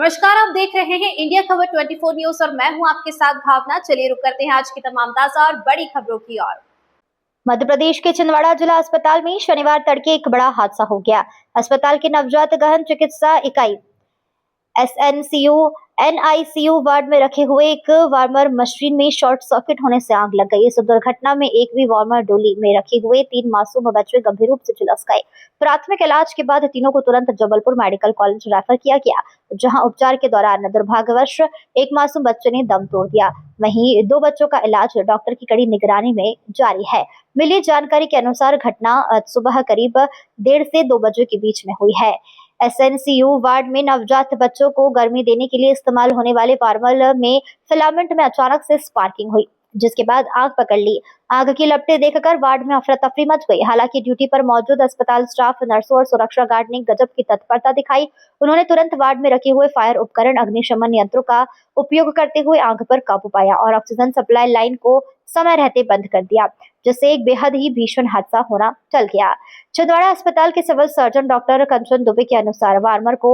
नमस्कार, आप देख रहे हैं इंडिया खबर 24 न्यूज और मैं हूं आपके साथ भावना। चलिए रुक करते हैं आज की तमाम ताजा और बड़ी खबरों की ओर। मध्य प्रदेश के छिंदवाड़ा जिला अस्पताल में शनिवार तड़के एक बड़ा हादसा हो गया। अस्पताल के नवजात गहन चिकित्सा इकाई SNCU NICU वार्ड में रखे हुए एक वार्मर मशीन में शॉर्ट सर्किट होने से आग लग गई। इस दुर्घटना में एक भी वार्मर डोली में रखे हुए 3 मासूम बच्चे गंभीर रूप से झुलस गए। प्राथमिक इलाज के बाद तीनों को तुरंत जबलपुर मेडिकल कॉलेज रेफर किया गया, जहां उपचार के दौरान दुर्भाग्यवश एक मासूम बच्चे ने दम तोड़ दिया। वहीं 2 बच्चों का इलाज डॉक्टर की कड़ी निगरानी में जारी है। मिली जानकारी के अनुसार घटना सुबह करीब 1:30 से 2 बजे के बीच में हुई है। SNCU वार्ड में नवजात बच्चों को गर्मी देने के लिए इस्तेमाल होने वाले वार्मर में फिलामेंट में अचानक से स्पार्किंग हुई, जिसके बाद आग पकड़ ली। आग की लपटें देखकर वार्ड में अफरा तफरी मच गई। हालांकि ड्यूटी पर मौजूद अस्पताल स्टाफ, नर्सों और सुरक्षा गार्ड ने गजब की तत्परता दिखाई। उन्होंने तुरंत वार्ड में रखे हुए फायर उपकरण, अग्निशमन यंत्रों का उपयोग करते हुए आग पर काबू पाया और ऑक्सीजन सप्लाई लाइन को समय रहते बंद कर दिया, जिससे एक बेहद ही भीषण हादसा होना टल गया। छिंदवाड़ा अस्पताल के सिविल सर्जन डॉक्टर कंचन दुबे के अनुसार वार्मर को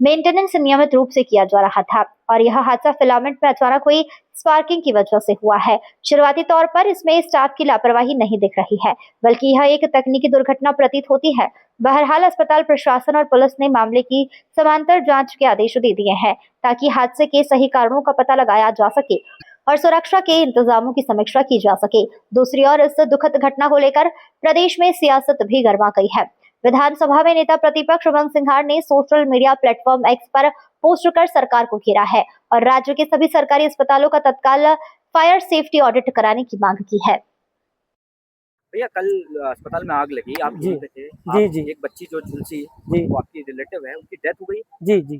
मेंटेनेंस नियमित रूप से किया जा रहा था और यह हादसा फिलामेंट में अचानक हुई स्पार्किंग की वजह से हुआ है। शुरुआती तौर पर इसमें स्टाफ की लापरवाही नहीं दिख रही है, बल्कि यह एक तकनीकी दुर्घटना प्रतीत होती है। बहरहाल अस्पताल प्रशासन और पुलिस ने मामले की समांतर जांच के आदेश दे दिए हैं, ताकि हादसे के सही कारणों का पता लगाया जा सके और सुरक्षा के इंतजामों की समीक्षा की जा सके। दूसरी ओर इस दुखद घटना को लेकर प्रदेश में सियासत भी गर्मा गई है। विधानसभा में नेता प्रतिपक्ष उमंग सिंघार ने सोशल मीडिया प्लेटफॉर्म X पर पोस्ट कर सरकार को घेरा है और राज्य के सभी सरकारी अस्पतालों का तत्काल फायर सेफ्टी ऑडिट कराने की मांग की है। भैया, कल अस्पताल में आग लगी, आप जी थे। जी। एक बच्ची जो झुलसी, जी, वो आपकी रिलेटिव है, उनकी डेथ हो गई। जी जी।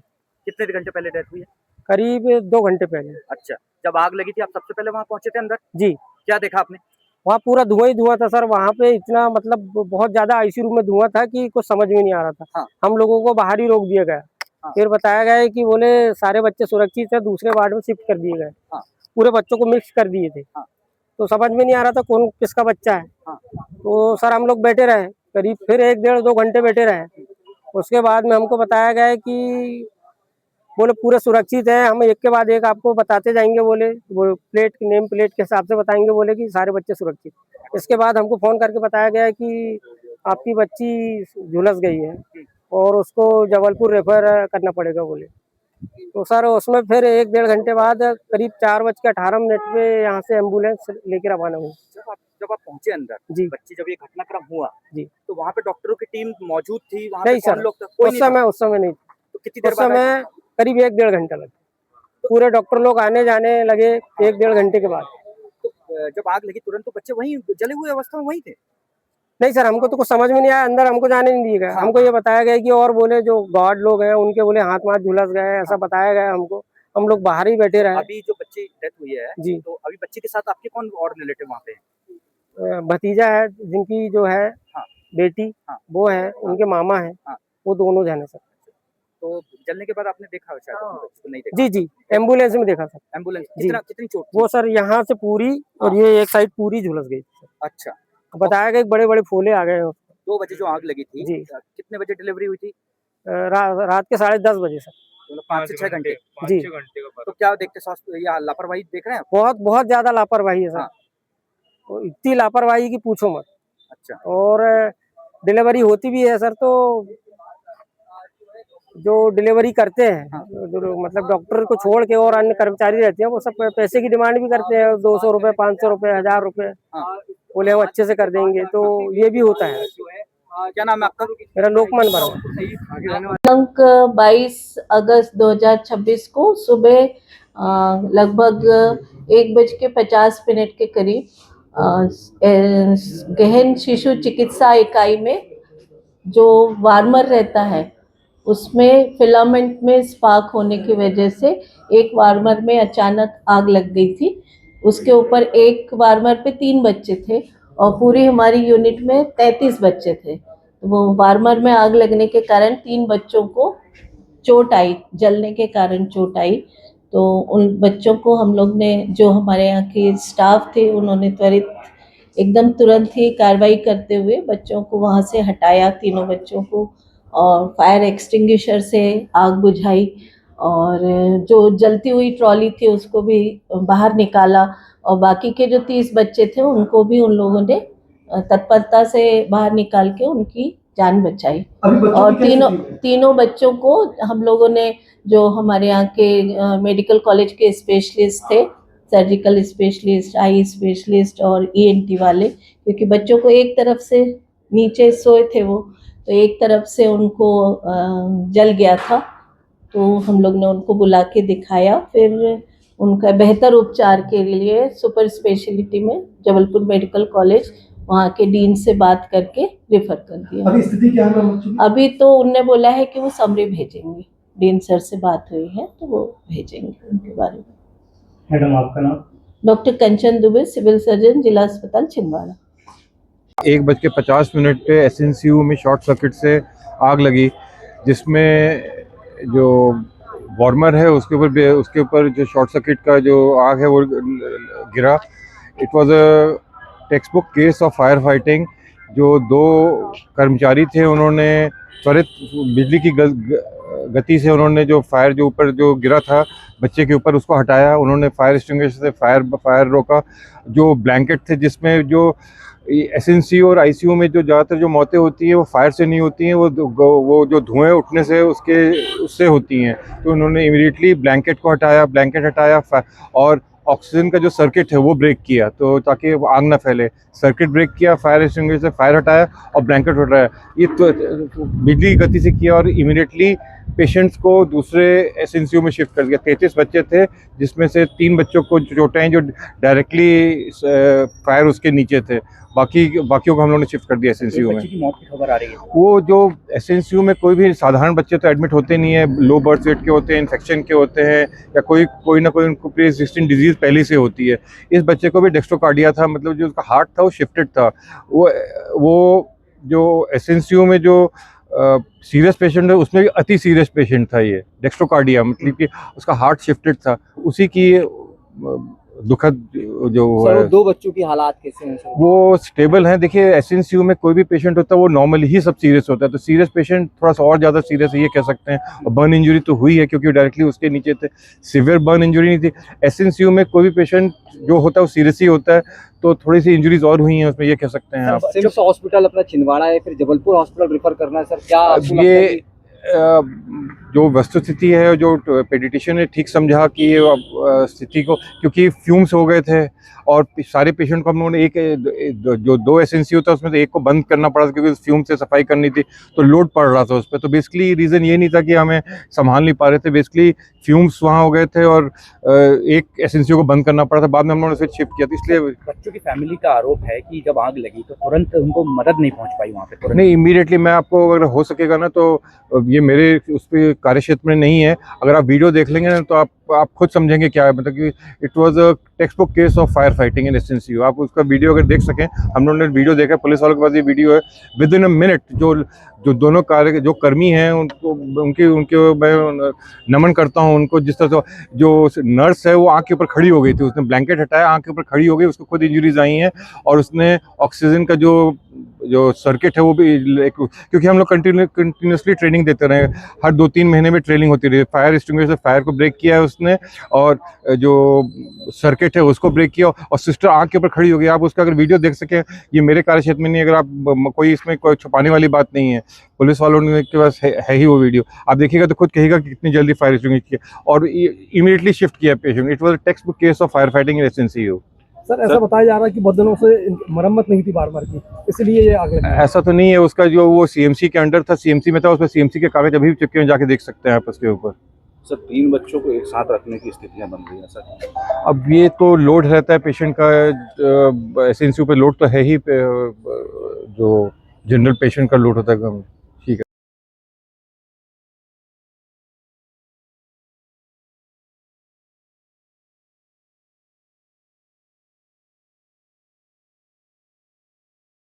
कितने घंटे पहले डेथ हुई है? करीब 2 घंटे पहले। अच्छा, जब आग लगी थी आप सबसे पहले वहाँ पहुंचे थे अंदर? जी। क्या देखा आपने? वहाँ पूरा धुआं ही धुआं था सर। वहाँ पे इतना मतलब बहुत ज्यादा आईसीयू रूम में धुआं था कि कुछ समझ में नहीं आ रहा था। हाँ। हम लोगों को बाहर ही रोक दिया गया। हाँ। फिर बताया गया है कि बोले सारे बच्चे सुरक्षित है, दूसरे वार्ड में शिफ्ट कर दिए गए। हाँ। पूरे बच्चों को मिक्स कर दिए थे। हाँ। तो समझ में नहीं आ रहा था कौन किसका बच्चा है। हाँ। तो सर हम लोग बैठे रहे करीब, फिर 1 डेढ़ 2 घंटे बैठे रहे। उसके बाद में हमको बताया गया है कि बोले पूरे सुरक्षित है, हम एक के बाद एक आपको बताते जाएंगे। बोले वो नेम प्लेट के हिसाब से बताएंगे, बोले कि सारे बच्चे सुरक्षित। इसके बाद हमको फोन करके बताया गया कि आपकी बच्ची झुलस गई है और उसको जबलपुर रेफर करना पड़ेगा बोले। तो सर उसमें फिर 1 डेढ़ घंटे बाद करीब 4:18 पे यहाँ से एम्बुलेंस लेकर रवाना हुई। जब आप पहुंचे अंदर, जी। बच्ची जब ये घटनाक्रम हुआ जी। तो वहाँ पे डॉक्टरों की टीम मौजूद थी? वहाँ नहीं पे कौन सर, लोग थे? कोई नहीं था? उस समय नहीं। तो कितनी देर उस बाद समय करीब 1 डेढ़ घंटा लगा। पूरे डॉक्टर लोग आने जाने लगे 1 डेढ़ घंटे के बाद। तो जब आग लगी तुरंत तो बच्चे वहीं जले हुए अवस्था में वहीं थे? नहीं सर, हमको तो कुछ समझ में नहीं आया, अंदर हमको जाने नहीं दिया गया। हाँ। हमको ये बताया गया कि और बोले जो गार्ड लोग हैं उनके बोले हाथ झुलस गए, ऐसा बताया गया हमको। हम लोग बाहर ही बैठे रहे। अभी जो बच्ची डेथ हुई है जी, तो अभी बच्ची के साथ आपके कौन और रिलेटिव वहाँ पे हैं? भतीजा है जिनकी जो है हाँ। बेटी, हाँ। वो है, उनके मामा है। हाँ। वो दोनों जाने सर। तो जलने के बाद आपने देखा शायद उसको नहीं देखा? जी जी, एम्बुलेंस में देखा सर। एम्बुलेंस जी। कितनी चोट थी? वो सर यहाँ से पूरी और ये एक साइड पूरी झुलस गई। अच्छा, बताया गया बड़े बड़े फूले आ गए। 2 बजे जो आग लगी थी, जी। कितने बजे डिलीवरी हुई थी? रात के 10:30 बजे सर। मतलब 5 से 6 घंटे। जी। तो क्या देखते स्वास्थ्य या लापरवाही देख रहे हैं? बहुत ज्यादा लापरवाही है सर। हाँ। तो इतनी लापरवाही की पूछो मत। अच्छा। और डिलीवरी होती भी है सर, तो जो डिलीवरी करते हैं, हाँ। जो मतलब डॉक्टर को छोड़ के और अन्य कर्मचारी रहते हैं, वो सब पैसे की डिमांड भी करते हैं। 200 रुपए, 500 रुपए, 1000 रुपए। हाँ। बोले हम अच्छे से कर देंगे, तो ये भी होता है। क्या नाम है आपका? मेरा लोकमान वर्मा। दिनांक 22 अगस्त 2026 को सुबह लगभग 1:50 के करीब गहन शिशु चिकित्सा इकाई में जो वार्मर रहता है उसमें फिलामेंट में स्पार्क होने की वजह से एक वार्मर में अचानक आग लग गई थी। उसके ऊपर एक वार्मर पे 3 बच्चे थे और पूरी हमारी यूनिट में 33 बच्चे थे। वो वार्मर में आग लगने के कारण 3 बच्चों को चोट आई, जलने के कारण चोट आई। तो उन बच्चों को हम लोग ने, जो हमारे यहाँ के स्टाफ थे, उन्होंने त्वरित एकदम तुरंत ही कार्रवाई करते हुए बच्चों को वहाँ से हटाया, तीनों बच्चों को, और फायर एक्सटिंग्विशर से आग बुझाई और जो जलती हुई ट्रॉली थी उसको भी बाहर निकाला, और बाकी के जो 30 बच्चे थे उनको भी उन लोगों ने तत्परता से बाहर निकाल के उनकी जान बचाई। और तीनों बच्चों को हम लोगों ने, जो हमारे यहाँ के मेडिकल कॉलेज के स्पेशलिस्ट थे, सर्जिकल स्पेशलिस्ट, आई स्पेशलिस्ट और ईएनटी वाले, क्योंकि बच्चों को एक तरफ से नीचे सोए थे वो, तो एक तरफ से उनको जल गया था, तो हम लोग ने उनको बुला के दिखाया। फिर उनका बेहतर उपचार के लिए सुपर स्पेशलिटी में जबलपुर मेडिकल कॉलेज, वहाँ के डीन से बात करके रेफर कर दिया। अभी स्थिति क्या है बच्चों की? अभी तो उनने बोला है कि वो समरी भेजेंगे, डीन सर से बात हुई है तो वो भेजेंगे उनके बारे में। मैडम आपका नाम? डॉक्टर कंचन दुबे, सिविल सर्जन, जिला अस्पताल छिंदवाड़ा। 1:50 पे एसएनसीयू में शॉर्ट सर्किट से आग लगी, जिसमें जो वार्मर है उसके ऊपर जो शॉर्ट सर्किट का जो आग है वो गिरा। It was a text book case of fire fighting. जो 2 कर्मचारी थे उन्होंने त्वरित बिजली की गति से उन्होंने जो फायर जो ऊपर जो गिरा था बच्चे के ऊपर उसको हटाया। उन्होंने फायर एक्सटिंग्विशर से फायर रोका। जो ब्लैंकेट थे जिसमें जो एसएनसीयू और आईसीयू में जो ज़्यादातर जो मौतें होती हैं वो फायर से नहीं होती हैं, वो जो धुएं उठने से उससे होती हैं। तो उन्होंने इमीडिएटली ब्लैंकेट हटाया और ऑक्सीजन का जो सर्किट है वो ब्रेक किया, तो ताकि आग ना फैले। सर्किट ब्रेक किया, फायर एक्सटिंग्विशर से फायर हटाया और ब्लैंकेट हटाया। ये तो बिजली की गति से किया और इमीडिएटली पेशेंट्स को दूसरे एसएनसीयू में शिफ्ट कर दिया। 33 बच्चे थे, जिसमें से 3 बच्चों को चोटें हैं जो डायरेक्टली फायर उसके नीचे थे। बाकियों को हम लोगों ने शिफ्ट कर दिया एसएनसीयू में। बच्चे की मौत की खबर आ रही है। वो जो एसएनसीयू में कोई भी साधारण बच्चे तो एडमिट होते नहीं है, लो बर्थ वेट के होते हैं, इन्फेक्शन के होते हैं, या कोई ना कोई उनको प्री एग्जिस्टिंग डिजीज पहले से होती है। इस बच्चे को भी डेक्स्ट्रोकार्डिया था, मतलब जो उसका हार्ट था वो शिफ्टेड था। वो जो एसएनसीयू में जो सीरियस पेशेंट है उसमें भी अति सीरियस पेशेंट था ये डेक्स्ट्रोकार्डिया, मतलब कि उसका हार्ट शिफ्टेड था। उसी की दुखद जो सर, 2 बच्चों की हालात कैसे हैं सर? वो स्टेबल हैं। देखिए एसएनसीयू में कोई भी पेशेंट होता है वो नॉर्मली ही सब सीरियस होता है, तो सीरियस पेशेंट थोड़ा सा और ज़्यादा सीरियस है ये कह सकते हैं। और बर्न इंजरी तो हुई है क्योंकि डायरेक्टली उसके नीचे थे, सिवियर बर्न इंजरी नहीं थी। एसएनसीयू में कोई भी पेशेंट जो होता है वो सीरियस ही होता है, तो थोड़ी सी इंजरीज और हुई हैं उसमें, ये कह सकते हैं आप। सिम्स हॉस्पिटल अपना छिंदवाड़ा है, फिर जबलपुर हॉस्पिटल रेफर करना है सर, क्या आपको लगता है ये कि- जो वस्तुस्थिति है, जो पेडिटिशियन ने ठीक समझा कि ये स्थिति को, क्योंकि फ्यूम्स हो गए थे और सारे पेशेंट को हम लोगों ने जो 2 एसएनसीयू था उसमें से एक को बंद करना पड़ा क्योंकि फ्यूम से सफाई करनी थी, तो लोड पड़ रहा था उस पर। तो बेसिकली रीज़न ये नहीं था कि हमें संभाल नहीं पा रहे थे, बेसिकली फ्यूम्स वहाँ हो गए थे और एक एसएनसीयू को बंद करना पड़ा था। बाद में हम लोगों ने फिर शिफ्ट किया, तो इसलिए बच्चों की फैमिली का आरोप है कि जब आग लगी तो तुरंत उनको मदद नहीं पहुंच पाई वहाँ पे तुरंत। नहीं, इमीडिएटली मैं आपको अगर हो सकेगा ना तो ये मेरे उस पर कार्य क्षेत्र में नहीं है, अगर आप वीडियो देख लेंगे ना तो आप खुद समझेंगे क्या है, मतलब कि it was a text book case of fire fighting in SNCU. आप उसका वीडियो अगर देख सकें, हम लोगों ने वीडियो देखा, पुलिस वालों के पास ये वीडियो है। विद इन अ मिनट जो दोनों जो कर्मी हैं उनको मैं नमन करता हूं उनको। जिस तरह से जो नर्स है वो आँख के ऊपर खड़ी हो गई थी, उसने ब्लैंकेट हटाया, आँख के ऊपर खड़ी हो गई, उसको खुद इंजरीज आई हैं और उसने ऑक्सीजन का जो सर्किट है वो भी, क्योंकि हम लोग कंटिन्यूसली ट्रेनिंग देते रहे, हर 2-3 महीने में ट्रेनिंग होती रही। फायर एक्सटिंग्विशर फायर को ब्रेक किया है उसने और जो सर्किट है उसको ब्रेक किया और सिस्टर आँख के ऊपर खड़ी हो गई। आप उसका अगर वीडियो देख सकें, ये मेरे कार्य क्षेत्र में नहीं, अगर आप कोई इसमें कोई छुपाने वाली बात नहीं है, पुलिस वालों ने के पास है ही वो वीडियो, आप देखिएगा तो खुद कहिएगा कि कितनी जल्दी फायर एक्सटिंग्विशर किया और इमीडिएटली शिफ्ट किया patient. It was a text book case of fire fighting in SNCU. Sir ऐसा बताया जा रहा है कि बदनों से मरम्मत नहीं थी बार की, इसलिए ये आग लगी। ऐसा तो नहीं है, उसका जो वो सीएमसी के अंडर था, सीएमसी में था, उसमें सीएमसी के कागज अभी भी चिपके हैं, जाके देख सकते हैं आप उसके ऊपर। सर 3 बच्चों को एक साथ रखने की स्थितियां बन रही हैं सर। अब ये तो लोड रहता है पेशेंट का, एसएनसीयू पे लोड तो है ही, जो जनरल पेशेंट का लोड होता है।